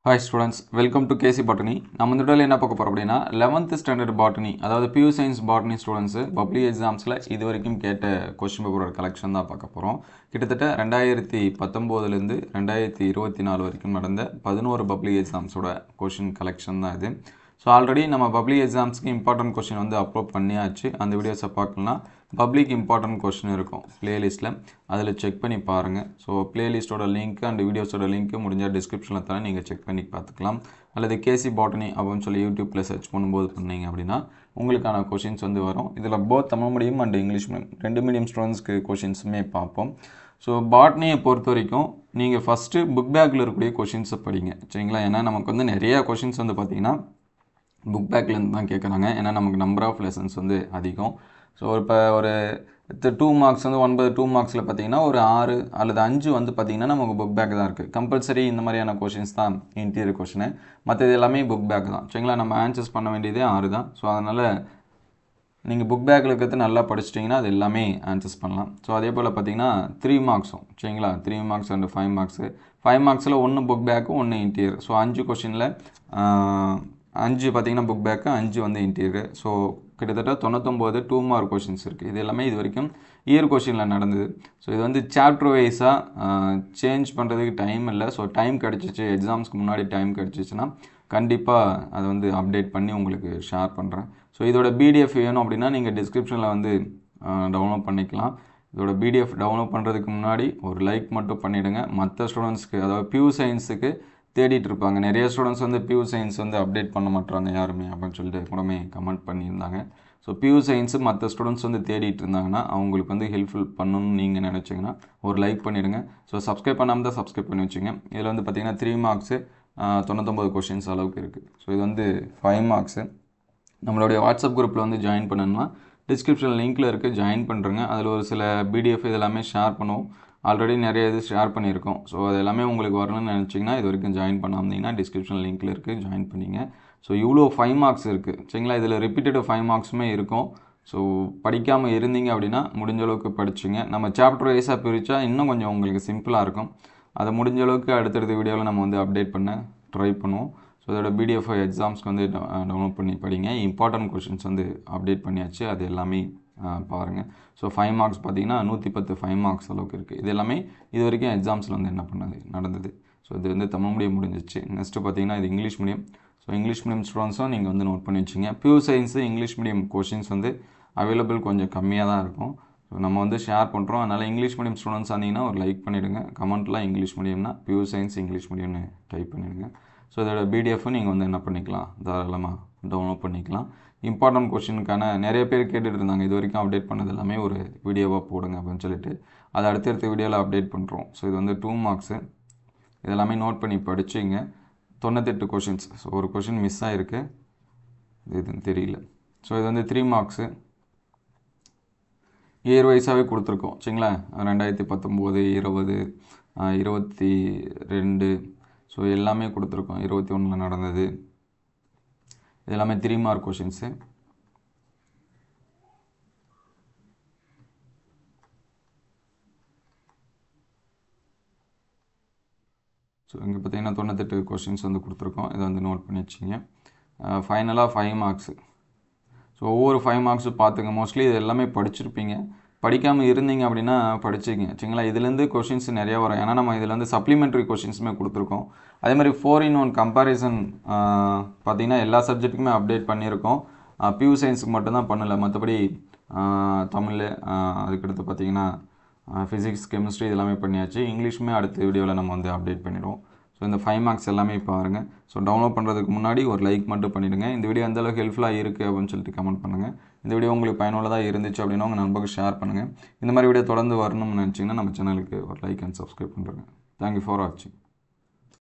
Hi students, welcome to KC Botany. நம்ம இந்த வீடியோல என்ன பார்க்க போறோம் அப்படினா 11th standard botany அதாவது PU science botany students public எக்ஸாம்ஸ்ல இதுவரைக்கும் கேட்ட क्वेश्चन பேப்பரோட கலெக்ஷன் தான் பார்க்க போறோம். கிட்டத்தட்ட 2019 ல இருந்து 2024 வரைக்கும் நடந்த 11 பப்ளிக் எக்ஸாம்ஸோட क्वेश्चन கலெக்ஷன் தான் இது. ஸோ ஆல்ரெடி நம்ம பப்ளிக் எக்ஸாம்ஸ்க்கு இம்பார்ட்டன்ட் கொஸ்டின் வந்து அப்லோட் பண்ணியாச்சு. அந்த வீடியோஸை பார்க்கலாம். பப்ளிக் இம்பார்ட்டன்ட் கொஸ்டின் இருக்கும் பிளேலிஸ்ட்டில், அதில் செக் பண்ணி பாருங்கள். ஸோ பிளேலிஸ்ட்டோட லிங்க் அண்ட் வீடியோஸோட லிங்க்கு முடிஞ்சால் டிஸ்கிரிப்ஷனில் தரேன், நீங்கள் செக் பண்ணி பார்த்துக்கலாம். அல்லது கேசி பாட்டனி அப்படின்னு சொல்லி யூடியூப்பில் சர்ச் பண்ணும்போது பண்ணீங்க அப்படின்னா உங்களுக்கான கொஷின்ஸ் வந்து வரும். இதில் both Tamil medium and English medium ரெண்டு மீடியம் ஸ்டூடெண்ட்ஸ்க்கு கொஷின்ஸுமே பார்ப்போம். ஸோ பாட்னியை பொறுத்த வரைக்கும் நீங்கள் ஃபஸ்ட்டு புக் பேக்கில் இருக்கக்கூடிய கொஷின்ஸை படிங்க, சரிங்களா? ஏன்னா நமக்கு வந்து நிறையா கொஷின்ஸ் வந்து பார்த்திங்கன்னா புக் பேக்லேருந்து தான் கேட்குறாங்க. ஏன்னா நமக்கு நம்பர் ஆஃப் லெசன்ஸ் வந்து அதிகம். ஸோ இப்போ ஒரு 2 மார்க்ஸ் வந்து 2 மார்க்ஸில் பார்த்தீங்கன்னா ஒரு 6 அல்லது 5 வந்து பார்த்திங்கன்னா நமக்கு புக் பேக் தான் இருக்குது. கம்பல்சரி இந்த மாதிரியான கொஷின்ஸ் தான் இன்டீரியர் கொஷினு, மற்றது எல்லாமே புக் பேக் தான், சரிங்களா? நம்ம ஆன்சர்ஸ் பண்ண வேண்டியதே 6 தான். ஸோ அதனால் நீங்கள் புக் பேக்கில் இருக்கிறது நல்லா படிச்சிட்டிங்கன்னா அது எல்லாமே ஆன்சர்ஸ் பண்ணலாம். ஸோ அதே போல் பார்த்தீங்கன்னா 3 மார்க்ஸும், சரிங்களா? 3 மார்க்ஸ் அண்ட் 5 மார்க்ஸு. 5 மார்க்ஸில் 1 புக் பேக்கு 1 இன்டீரியர். ஸோ 5 கொஷினில் 5 பார்த்தீங்கன்னா புக் பேக்கு, 5 வந்து இன்டீரியர். ஸோ கிட்டத்தட்ட 99 2 மார்க் கொஷின்ஸ் இருக்குது. இது எல்லாமே இது வரைக்கும் இயர் கொஷினில் நடந்தது. ஸோ இது வந்து சாப்டர் வைஸாக சேஞ்ச் பண்ணுறதுக்கு டைம் இல்லை. ஸோ டைம் கிடச்சிச்சு, எக்ஸாம்ஸ்க்கு முன்னாடி டைம் கிடச்சிச்சின்னா கண்டிப்பாக அதை வந்து அப்டேட் பண்ணி உங்களுக்கு ஷேர் பண்ணுறேன். ஸோ இதோட பிடிஎஃப் வேணும் அப்படின்னா நீங்கள் டிஸ்கிரிப்ஷனில் வந்து டவுன்லோட் பண்ணிக்கலாம். இதோட பிடிஎஃப் டவுன்லோட் பண்ணுறதுக்கு முன்னாடி ஒரு லைக் மட்டும் பண்ணிவிடுங்க. மற்ற ஸ்டூடெண்ட்ஸ்க்கு, அதாவது பியூ சயின்ஸுக்கு தேடிட்டு இருப்பாங்க. நிறைய ஸ்டூடெண்ட்ஸ் வந்து பியூ சயின்ஸ் வந்து அப்டேட் பண்ண மாட்டாங்க யாருமே அப்படின்னு சொல்லிட்டு கூடமே கமெண்ட் பண்ணியிருந்தாங்க. ஸோ பியூ சயின்ஸு மற்ற ஸ்டூடெண்ட்ஸ் வந்து தேடிட்டு இருந்தாங்கன்னா அவங்களுக்கு வந்து ஹெல்ப்ஃபுல் பண்ணணும்னு நீங்கள் நினச்சிங்கன்னா ஒரு லைக் பண்ணிவிடுங்க. ஸோ சப்ஸ்கிரைப் பண்ணாமல் தான் சப்ஸ்கிரைப் பண்ணி வச்சுங்க. இதில் வந்து பார்த்திங்கன்னா 3 மார்க்ஸு 99 கொஷின்ஸ் அளவுக்கு இருக்குது. ஸோ இது வந்து 5 மார்க்ஸு. நம்மளுடைய வாட்ஸ்அப் குரூப்பில் வந்து ஜாயின் பண்ணணும்னா டிஸ்கிரிப்ஷன் லிங்க்கில் இருக்குது, ஜாயின் பண்ணுறேங்க. அதில் ஒரு சில பிடிஎஃப் இதெல்லாமே ஷேர் பண்ணுவோம். ஆல்ரெடி நிறைய இது ஷேர் பண்ணியிருக்கோம். ஸோ அது எல்லாமே உங்களுக்கு வரணும்னு நினச்சிங்கன்னா இது வரைக்கும் ஜாயின் பண்ணாமதிங்கன்னா டிஸ்கிரிப்ஷன் லிங்க்கில் இருக்குது, ஜாயின் பண்ணிங்க. ஸோ இவ்வளோ 5 மார்க்ஸ் இருக்குது, சரிங்களா? இதில் ரிப்பீட்டட் 5 மார்க்ஸுமே இருக்கும். ஸோ படிக்காமல் இருந்தீங்க அப்படின்னா முடிஞ்ச அளவுக்கு படிச்சுங்க. நம்ம சாப்டர் வைஸாக பிரித்தா இன்னும் கொஞ்சம் உங்களுக்கு சிம்பிளாக இருக்கும். அதை முடிஞ்ச அளவுக்கு அடுத்தடுத்த வீடியோவில் நம்ம வந்து அப்டேட் பண்ண ட்ரை பண்ணுவோம். ஸோ அதோட பிடிஎஃப் எக்ஸாம்ஸ்க்கு வந்து டவுன்லோட் பண்ணி படிங்க. இம்பார்ட்டன்ட் கொஷின்ஸ் வந்து அப்டேட் பண்ணியாச்சு, அது எல்லாமே பாருங்கள். ஸோ 5 மார்க்ஸ் பார்த்தீங்கன்னா 110 5 மார்க்ஸ் அளவுக்கு இருக்குது. இது எல்லாமே இது வரைக்கும் எக்ஸாம்ஸில் வந்து என்ன நடந்தது. ஸோ இது வந்து தமிழ் மீடியம் முடிஞ்சிச்சு. நெக்ஸ்ட்டு பார்த்தீங்கன்னா இது English medium. So English medium ஸ்டூடெண்ட்ஸும் நீங்கள் வந்து நோட் பண்ணி வச்சுங்க. PU science English medium questions வந்து அவைலபிள் கொஞ்சம் கம்மியாக தான் இருக்கும். ஸோ நம்ம வந்து ஷேர் பண்ணுறோம். அதனால் இங்கிலீஷ் மீடியம் ஸ்டூடெண்ட்ஸ் ஆனீங்கன்னா ஒரு லைக் பண்ணிவிடுங்க. கமெண்ட்லாம் இங்கிலீஷ் மீடியம்னா பியூ சயின்ஸ் இங்கிலீஷ் மீடியம்னு டைப் பண்ணிவிடுங்க. ஸோ இதோட பிடிஎஃப்பும் நீங்கள் வந்து என்ன பண்ணிக்கலாம், தாராளமாக டவுன்லோட் பண்ணிக்கலாம். இம்பார்ட்டன்ட் கொஷினுக்கான நிறைய பேர் கேட்டுட்டு இருந்தாங்க, இது வரைக்கும் அப்டேட் பண்ணது எல்லாமே ஒரு வீடியோவாக போடுங்க அப்படின்னு சொல்லிட்டு அதை அடுத்தடுத்த வீடியோவில் அப்டேட் பண்ணுறோம். ஸோ இது வந்து 2 மார்க்ஸு. இதெல்லாமே நோட் பண்ணி படிச்சுங்க. 98 கொஷின்ஸ். ஸோ ஒரு கொஷின் மிஸ் ஆகிருக்கு, இதுன்னு தெரியல. ஸோ இது வந்து 3 மார்க்ஸு. இயர் வைஸாகவே கொடுத்துருக்கோம், சரிங்களா? 2019 20 22 ஸோ எல்லாமே கொடுத்துருக்கோம். 21 நடந்தது. இது எல்லாமே 3 மார்க் கொஷின்ஸு. ஸோ இங்கே பார்த்தீங்கன்னா 98 கொஷின்ஸ் வந்து கொடுத்துருக்கோம். இதை வந்து நோட் பண்ணி வச்சிங்க. ஃபைனலாக 5 மார்க்ஸு. ஸோ ஒவ்வொரு 5 மார்க்ஸும் பார்த்துங்க. மோஸ்ட்லி இது எல்லாமே படிச்சிருப்பீங்க. படிக்காமல் இருந்தீங்க அப்படின்னா படிச்சிங்க, சரிங்களா? இதுலேருந்து கொஷின்ஸ் நிறையா வரும். ஏன்னா நம்ம இதில் வந்து சப்ளிமெண்ட்ரி கொஷின்ஸுமே கொடுத்துருக்கோம். அதே மாதிரி 4-in-1 கம்பேரிசன் பார்த்திங்கன்னா எல்லா சப்ஜெக்ட்டுக்குமே அப்டேட் பண்ணியிருக்கோம். பியூ சயின்ஸுக்கு மட்டும்தான் பண்ணலை, மற்றபடி தமிழ், அதுக்கடுத்து பார்த்திங்கன்னா ஃபிசிக்ஸ் கெமிஸ்ட்ரி இதெல்லாமே பண்ணியாச்சு. இங்கிலீஷுமே அடுத்த வீடியோவில் நம்ம வந்து அப்டேட் பண்ணிடுவோம். ஸோ இந்த 5 மார்க்ஸ் எல்லாமே பாருங்கள். ஸோ டவுன்லோட் பண்ணுறதுக்கு முன்னாடி ஒரு லைக் மட்டும் பண்ணிவிடுங்க. இந்த வீடியோ எந்தளவுக்கு ஹெல்ப்ஃபுல்லாக இருக்குது அப்படின்னு சொல்லிட்டு கமெண்ட் பண்ணுங்கள். இந்த வீடியோ உங்களுக்கு பயனுள்ளதாக இருந்துச்சு அப்படின்னா உங்கள் நண்பருக்கு ஷேர் பண்ணுங்கள். இந்த மாதிரி வீடியோ தொடர்ந்து வரணும்னு நினச்சிங்கன்னா நம்ம சேனலுக்கு ஒரு லைக் அண்ட் சப்ஸ்கிரைப் பண்ணுறேங்க. தேங்க்யூ ஃபார் வாட்சிங்.